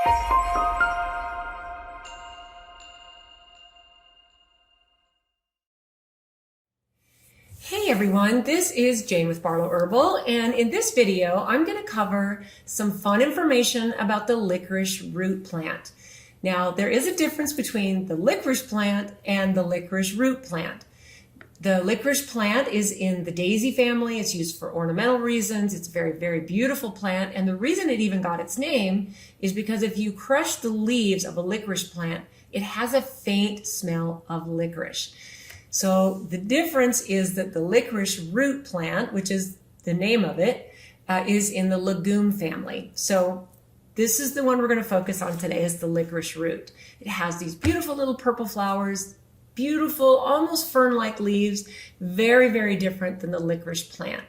Hey everyone, this is Jane with Barlow Herbal, and in this video I'm going to cover some fun information about the licorice root plant. Now, there is a difference between the licorice plant and the licorice root plant. The licorice plant is in the daisy family. It's used for ornamental reasons. It's a very, very beautiful plant, and the reason it even got its name is because if you crush the leaves of a licorice plant, it has a faint smell of licorice. So the difference is that the licorice root plant, which is the name of it, is in the legume family. So this is the one we're going to focus on today, is the licorice root. It has these beautiful little purple flowers, beautiful, almost fern-like leaves, very, very different than the licorice plant.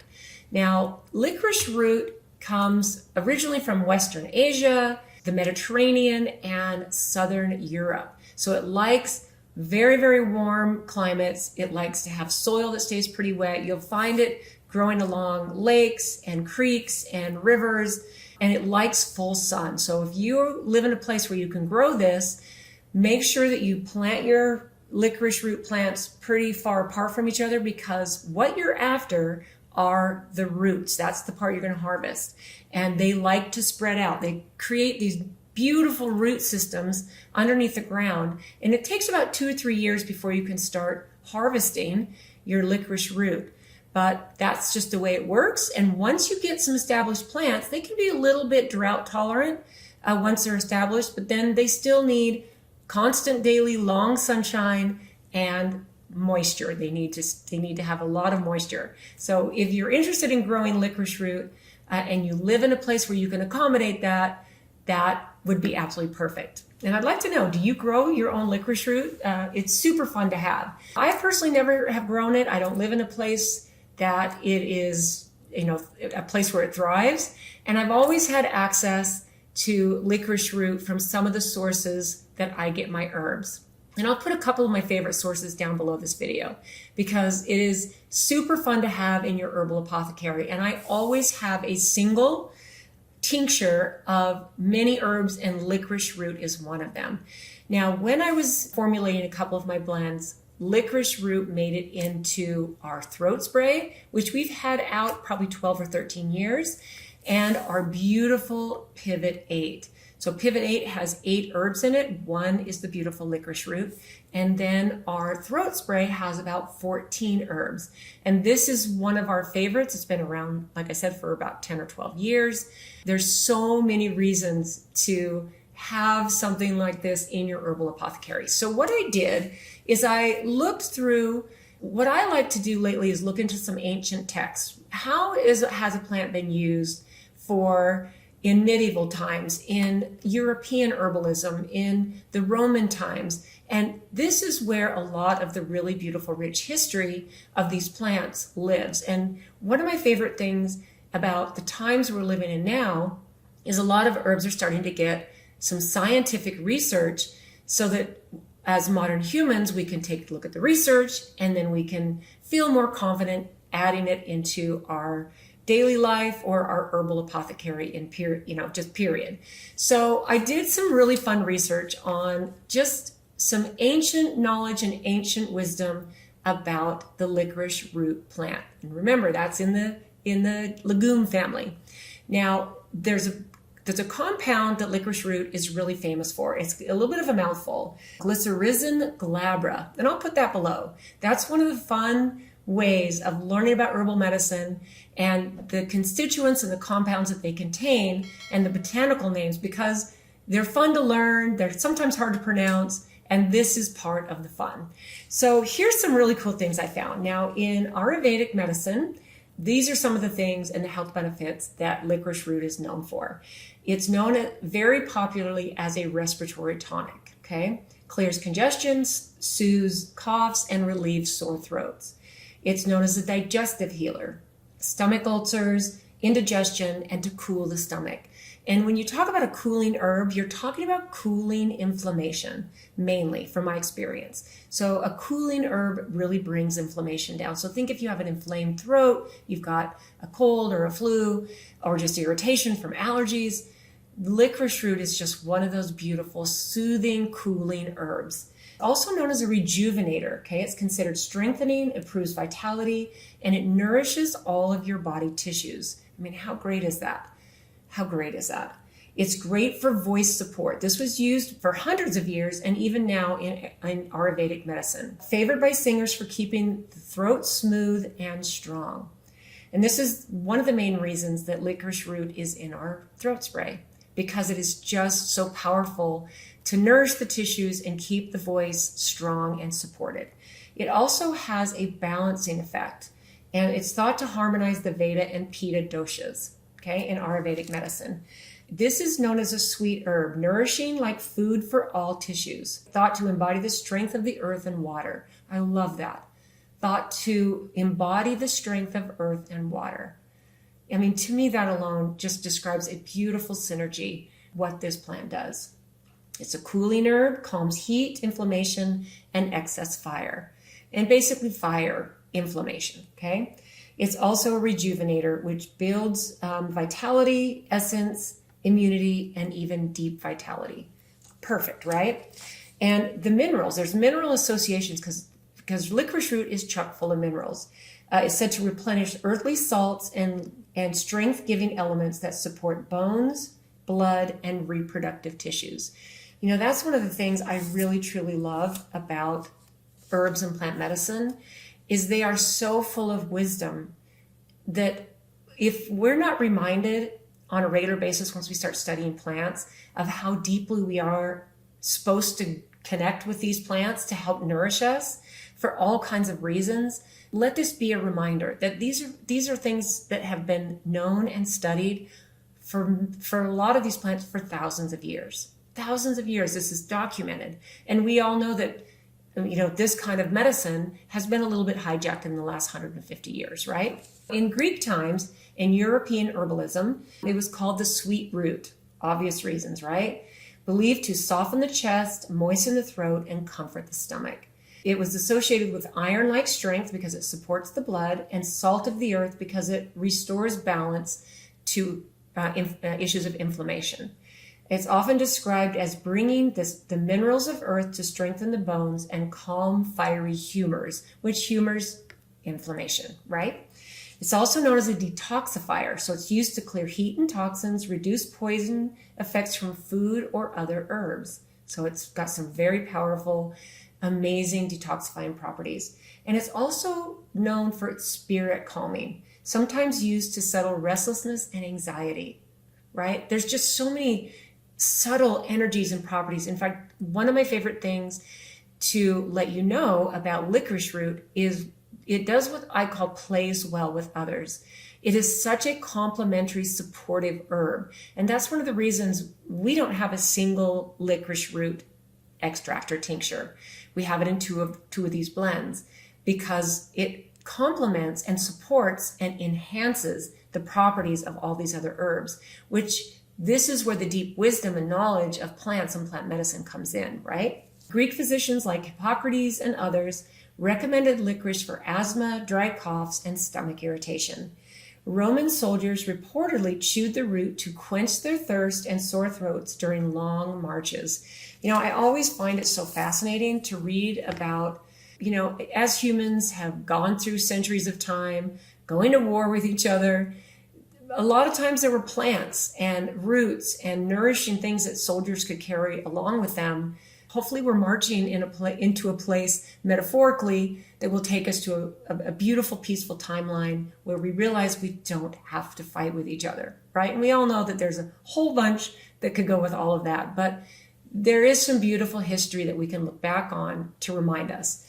Now, licorice root comes originally from Western Asia, the Mediterranean, and Southern Europe. So it likes very, very warm climates. It likes to have soil that stays pretty wet. You'll find it growing along lakes and creeks and rivers, and it likes full sun. So if you live in a place where you can grow this, make sure that you plant your licorice root plants pretty far apart from each other, because what you're after are the roots. That's the part you're going to harvest. And they like to spread out. They create these beautiful root systems underneath the ground. And it takes about 2 or 3 years before you can start harvesting your licorice root. But that's just the way it works. And once you get some established plants, they can be a little bit drought tolerant once they're established, but then they still need constant daily long sunshine and moisture. They need to have a lot of moisture. So if you're interested in growing licorice root and you live in a place where you can accommodate that, that would be absolutely perfect. And I'd like to know, do you grow your own licorice root? It's super fun to have. I personally never have grown it. I don't live in a place that it is, a place where it thrives. And I've always had access to licorice root from some of the sources that I get my herbs. And I'll put a couple of my favorite sources down below this video because it is super fun to have in your herbal apothecary. And I always have a single tincture of many herbs, and licorice root is one of them. Now, when I was formulating a couple of my blends, licorice root made it into our throat spray, which we've had out probably 12 or 13 years, and our beautiful Pivot 8. So Pivot 8 has 8 herbs in it. One is the beautiful licorice root. And then our throat spray has about 14 herbs. And this is one of our favorites. It's been around, like I said, for about 10 or 12 years. There's so many reasons to have something like this in your herbal apothecary. So what I did is I looked through, what I like to do lately is look into some ancient texts. Has a plant been used in medieval times, in European herbalism, in the Roman times? And this is where a lot of the really beautiful, rich history of these plants lives. And one of my favorite things about the times we're living in now is a lot of herbs are starting to get some scientific research, so that as modern humans, we can take a look at the research and then we can feel more confident adding it into our daily life or our herbal apothecary in period. So I did some really fun research on just some ancient knowledge and ancient wisdom about the licorice root plant. And remember, that's in the legume family. Now, there's a compound that licorice root is really famous for. It's a little bit of a mouthful, Glycyrrhizin glabra. And I'll put that below. That's one of the fun ways of learning about herbal medicine and the constituents and the compounds that they contain and the botanical names, because they're fun to learn, they're sometimes hard to pronounce, and this is part of the fun. So here's some really cool things I found. Now, in Ayurvedic medicine, these are some of the things and the health benefits that licorice root is known for. It's known very popularly as a respiratory tonic, okay? Clears congestion, soothes coughs, and relieves sore throats. It's known as a digestive healer, stomach ulcers, indigestion, and to cool the stomach. And when you talk about a cooling herb, you're talking about cooling inflammation, mainly from my experience. So a cooling herb really brings inflammation down. So think if you have an inflamed throat, you've got a cold or a flu, or just irritation from allergies, licorice root is just one of those beautiful, soothing, cooling herbs. Also known as a rejuvenator, okay? It's considered strengthening, improves vitality, and it nourishes all of your body tissues. I mean, how great is that? How great is that? It's great for voice support. This was used for hundreds of years and even now in Ayurvedic medicine. Favored by singers for keeping the throat smooth and strong. And this is one of the main reasons that licorice root is in our throat spray, because it is just so powerful to nourish the tissues and keep the voice strong and supported. It also has a balancing effect, and it's thought to harmonize the Vata and Pitta doshas, okay, in Ayurvedic medicine. This is known as a sweet herb, nourishing like food for all tissues, thought to embody the strength of the earth and water. I love that. Thought to embody the strength of earth and water. I mean, to me, that alone just describes a beautiful synergy, what this plant does. It's a cooling herb, calms heat, inflammation, and excess fire. And basically fire, inflammation, okay? It's also a rejuvenator, which builds vitality, essence, immunity, and even deep vitality. Perfect, right? And the minerals, there's mineral associations because licorice root is chock full of minerals. It's said to replenish earthly salts and strength-giving elements that support bones, blood, and reproductive tissues. You know, that's one of the things I really, truly love about herbs and plant medicine is they are so full of wisdom that if we're not reminded on a regular basis once we start studying plants of how deeply we are supposed to connect with these plants to help nourish us for all kinds of reasons, let this be a reminder that these are things that have been known and studied for a lot of these plants for thousands of years. Thousands of years, this is documented. And we all know that, you know, this kind of medicine has been a little bit hijacked in the last 150 years, right? In Greek times, in European herbalism, it was called the sweet root. Obvious reasons, right? Believed to soften the chest, moisten the throat, and comfort the stomach. It was associated with iron-like strength because it supports the blood, and salt of the earth because it restores balance to issues of inflammation. It's often described as bringing the minerals of earth to strengthen the bones and calm fiery humors, which humors inflammation, right? It's also known as a detoxifier, so it's used to clear heat and toxins, reduce poison effects from food or other herbs. So it's got some very powerful, amazing detoxifying properties. And it's also known for its spirit calming, sometimes used to settle restlessness and anxiety, right? There's just so many subtle energies and properties. In fact, one of my favorite things to let you know about licorice root is it does what I call plays well with others. It is such a complementary, supportive herb. And that's one of the reasons we don't have a single licorice root extract or tincture. We have it in two of these blends because it complements and supports and enhances the properties of all these other herbs, which this is where the deep wisdom and knowledge of plants and plant medicine comes in, right? Greek physicians like Hippocrates and others recommended licorice for asthma, dry coughs, and stomach irritation. Roman soldiers reportedly chewed the root to quench their thirst and sore throats during long marches. You know, I always find it so fascinating to read about, you know, as humans have gone through centuries of time, going to war with each other, a lot of times there were plants and roots and nourishing things that soldiers could carry along with them. Hopefully we're marching into a place metaphorically that will take us to a beautiful, peaceful timeline where we realize we don't have to fight with each other, right? And we all know that there's a whole bunch that could go with all of that, but there is some beautiful history that we can look back on to remind us.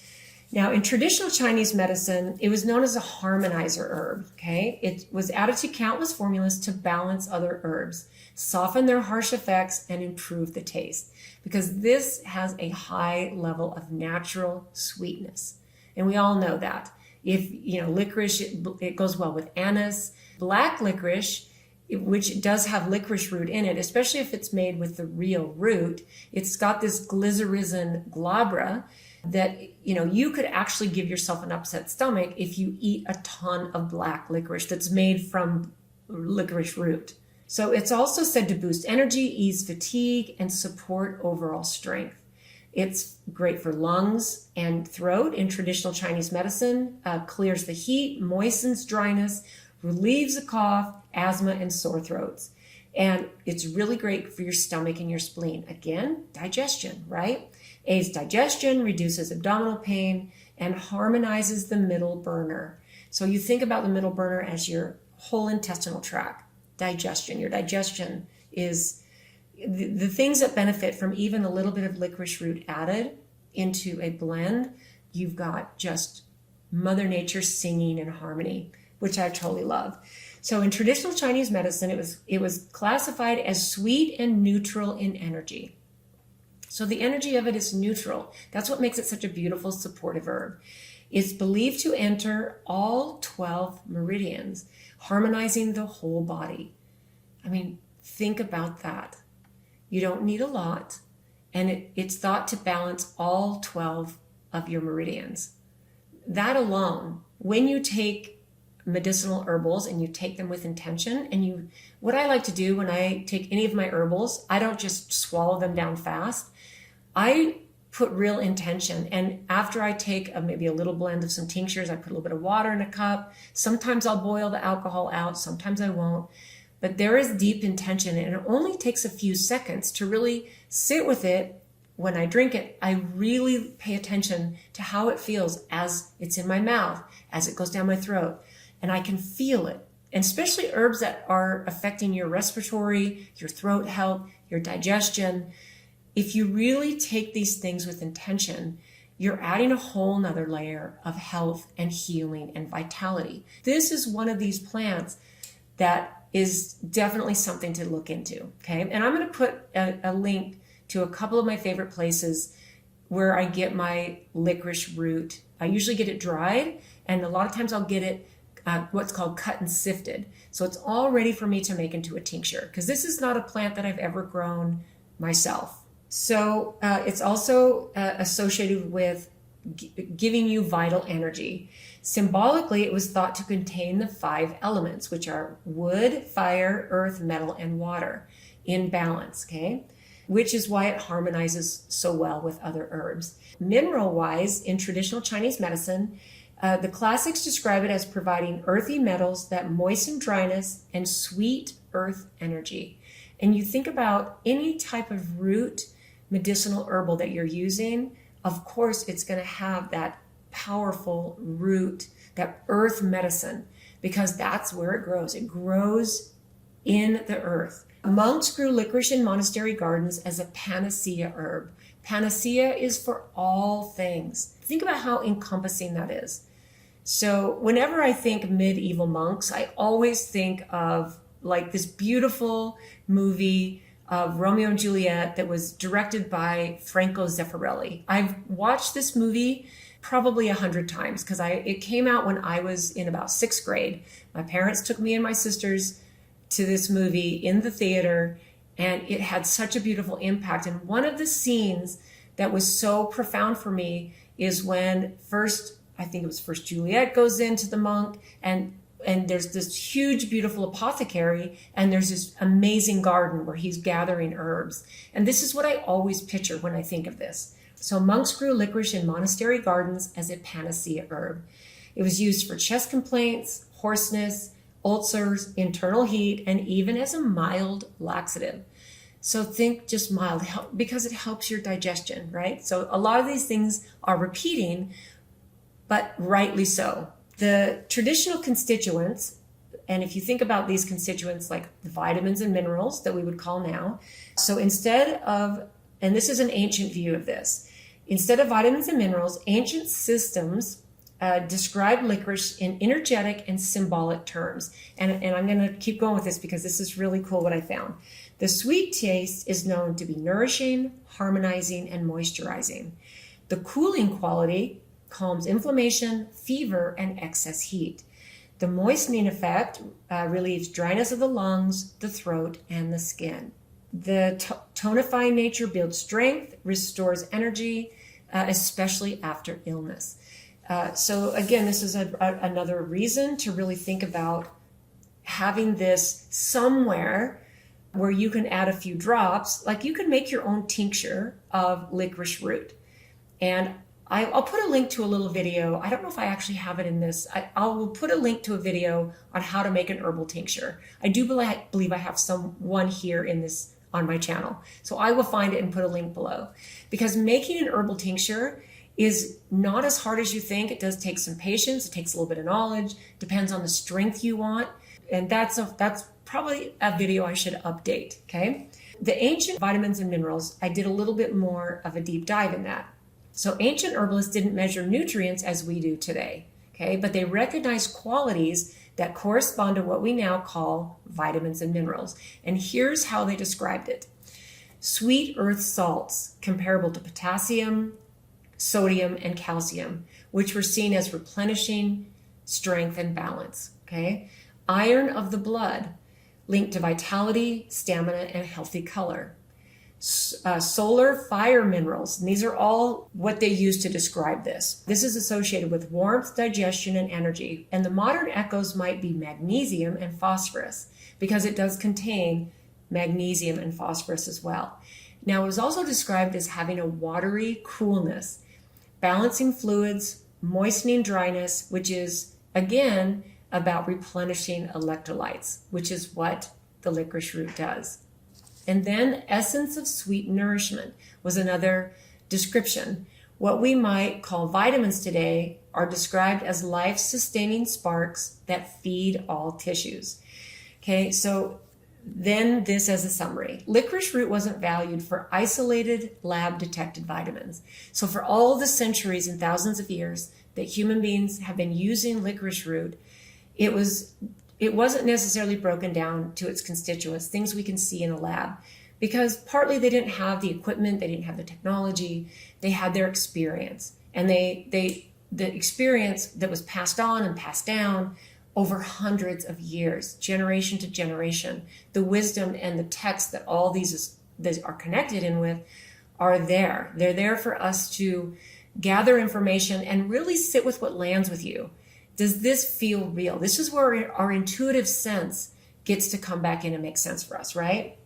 Now, in traditional Chinese medicine, it was known as a harmonizer herb, okay? It was added to countless formulas to balance other herbs, soften their harsh effects, and improve the taste, because this has a high level of natural sweetness. And we all know that. If, you know, licorice, it goes well with anise. Black licorice, which does have licorice root in it, especially if it's made with the real root, it's got this glycyrrhizin glabra that, you know, you could actually give yourself an upset stomach if you eat a ton of black licorice that's made from licorice root. So it's also said to boost energy, ease fatigue, and support overall strength. It's great for lungs and throat in traditional Chinese medicine, clears the heat, moistens dryness, relieves a cough, asthma, and sore throats. And it's really great for your stomach and your spleen. Again, digestion, right? Aids digestion, reduces abdominal pain, and harmonizes the middle burner. So you think about the middle burner as your whole intestinal tract. Digestion. Your digestion is the things that benefit from even a little bit of licorice root added into a blend. You've got just Mother Nature singing in harmony, which I totally love. So in traditional Chinese medicine, it was classified as sweet and neutral in energy. So the energy of it is neutral. That's what makes it such a beautiful supportive herb. It's believed to enter all 12 meridians, harmonizing the whole body. I mean, think about that. You don't need a lot, and it's thought to balance all 12 of your meridians. That alone, when you take medicinal herbals and you take them with intention, and what I like to do when I take any of my herbals, I don't just swallow them down fast. I put real intention. And after I take maybe a little blend of some tinctures, I put a little bit of water in a cup. Sometimes I'll boil the alcohol out, sometimes I won't. But there is deep intention, and it only takes a few seconds to really sit with it. When I drink it, I really pay attention to how it feels as it's in my mouth, as it goes down my throat, and I can feel it. And especially herbs that are affecting your respiratory, your throat health, your digestion. If you really take these things with intention, you're adding a whole nother layer of health and healing and vitality. This is one of these plants that is definitely something to look into, okay? And I'm going to put a link to a couple of my favorite places where I get my licorice root. I usually get it dried, and a lot of times I'll get it what's called cut and sifted. So it's all ready for me to make into a tincture, because this is not a plant that I've ever grown myself. So it's also associated with giving you vital energy. Symbolically, it was thought to contain the 5 elements, which are wood, fire, earth, metal, and water in balance, okay? Which is why it harmonizes so well with other herbs. Mineral-wise, in traditional Chinese medicine, the classics describe it as providing earthy metals that moisten dryness and sweet earth energy. And you think about any type of root medicinal herbal that you're using, of course, it's going to have that powerful root, that earth medicine, because that's where it grows. It grows in the earth. Monks grew licorice in monastery gardens as a panacea herb. Panacea is for all things. Think about how encompassing that is. So whenever I think medieval monks, I always think of like this beautiful movie of Romeo and Juliet that was directed by Franco Zeffirelli. I've watched this movie probably 100 times because it came out when I was in about 6th grade. My parents took me and my sisters to this movie in the theater, and it had such a beautiful impact. And one of the scenes that was so profound for me is when I think it was first Juliet goes into the monk, and there's this huge, beautiful apothecary, and there's this amazing garden where he's gathering herbs. And this is what I always picture when I think of this. So monks grew licorice in monastery gardens as a panacea herb. It was used for chest complaints, hoarseness, ulcers, internal heat, and even as a mild laxative. So think just mild, because it helps your digestion, right? So a lot of these things are repeating, but rightly so. The traditional constituents, and if you think about these constituents like the vitamins and minerals that we would call now, so instead of, and this is an ancient view of this, instead of vitamins and minerals, ancient systems describe licorice in energetic and symbolic terms. And I'm going to keep going with this because this is really cool what I found. The sweet taste is known to be nourishing, harmonizing, and moisturizing. The cooling quality calms inflammation, fever, and excess heat. The moistening effect relieves dryness of the lungs, the throat, and the skin. The tonifying nature builds strength, restores energy, especially after illness. So again, this is another reason to really think about having this somewhere where you can add a few drops. Like you can make your own tincture of licorice root. And I'll put a link to a little video. I don't know if I actually have it in this. I will put a link to a video on how to make an herbal tincture. I do believe I have one here in this on my channel. So I will find it and put a link below. Because making an herbal tincture is not as hard as you think. It does take some patience. It takes a little bit of knowledge. Depends on the strength you want. And that's probably a video I should update, okay? The ancient vitamins and minerals, I did a little bit more of a deep dive in that. So ancient herbalists didn't measure nutrients as we do today, okay? But they recognized qualities that correspond to what we now call vitamins and minerals. And here's how they described it. Sweet earth salts comparable to potassium, sodium, and calcium, which were seen as replenishing strength and balance, okay? Iron of the blood, linked to vitality, stamina, and healthy color. Solar fire minerals, and these are all what they use to describe this. This is associated with warmth, digestion, and energy. And the modern echoes might be magnesium and phosphorus, because it does contain magnesium and phosphorus as well. Now, it was also described as having a watery coolness, balancing fluids, moistening dryness, which is, again, about replenishing electrolytes, which is what the licorice root does. And then essence of sweet nourishment was another description. What we might call vitamins today are described as life-sustaining sparks that feed all tissues. Okay, so then this as a summary. Licorice root wasn't valued for isolated lab-detected vitamins. So for all the centuries and thousands of years that human beings have been using licorice root, it wasn't necessarily broken down to its constituents, things we can see in a lab, because partly they didn't have the equipment, they didn't have the technology, they had their experience. And the experience that was passed on and passed down over hundreds of years, generation to generation, the wisdom and the text that all these are connected in with are there. They're there for us to gather information and really sit with what lands with you. Does this feel real? This is where our intuitive sense gets to come back in and make sense for us, right?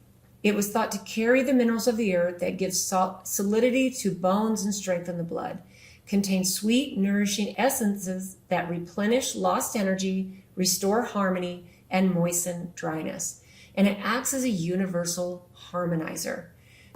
It was thought to carry the minerals of the earth that gives solidity to bones and strengthen the blood, contains sweet, nourishing essences that replenish lost energy, restore harmony, and moisten dryness. And it acts as a universal harmonizer,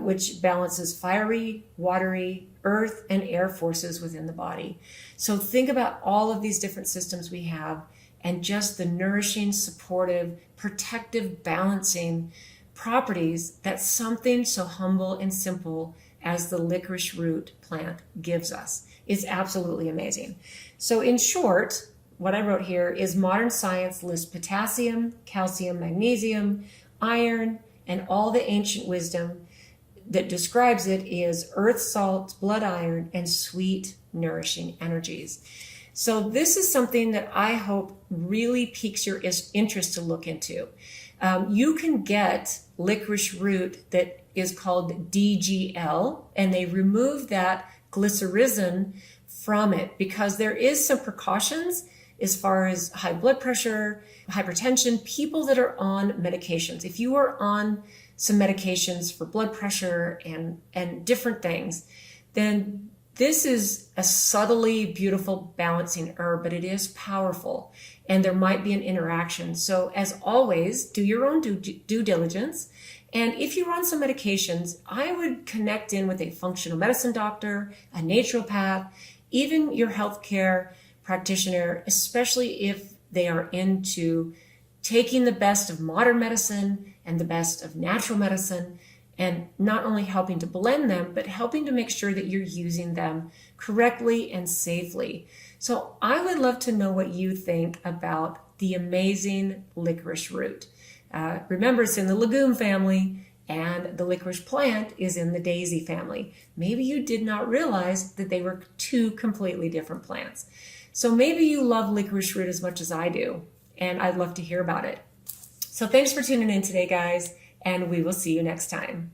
which balances fiery, watery, earth, and air forces within the body. So think about all of these different systems we have and just the nourishing, supportive, protective, balancing properties that something so humble and simple as the licorice root plant gives us. It's absolutely amazing. So in short, what I wrote here is modern science lists potassium, calcium, magnesium, iron, and all the ancient wisdom that describes it is earth salts, blood iron, and sweet, nourishing energies. So this is something that I hope really piques your interest to look into. You can get licorice root that is called DGL, and they remove that glycyrrhizin from it because there is some precautions as far as high blood pressure, hypertension, people that are on medications. If you are on some medications for blood pressure and different things, then this is a subtly beautiful balancing herb, but it is powerful and there might be an interaction. So as always, do your own due diligence. And if you're on some medications, I would connect in with a functional medicine doctor, a naturopath, even your healthcare practitioner, especially if they are into taking the best of modern medicine and the best of natural medicine, and not only helping to blend them, but helping to make sure that you're using them correctly and safely. So I would love to know what you think about the amazing licorice root. Remember, it's in the legume family, and the licorice plant is in the daisy family. Maybe you did not realize that they were two completely different plants. So maybe you love licorice root as much as I do, and I'd love to hear about it. So thanks for tuning in today, guys, and we will see you next time.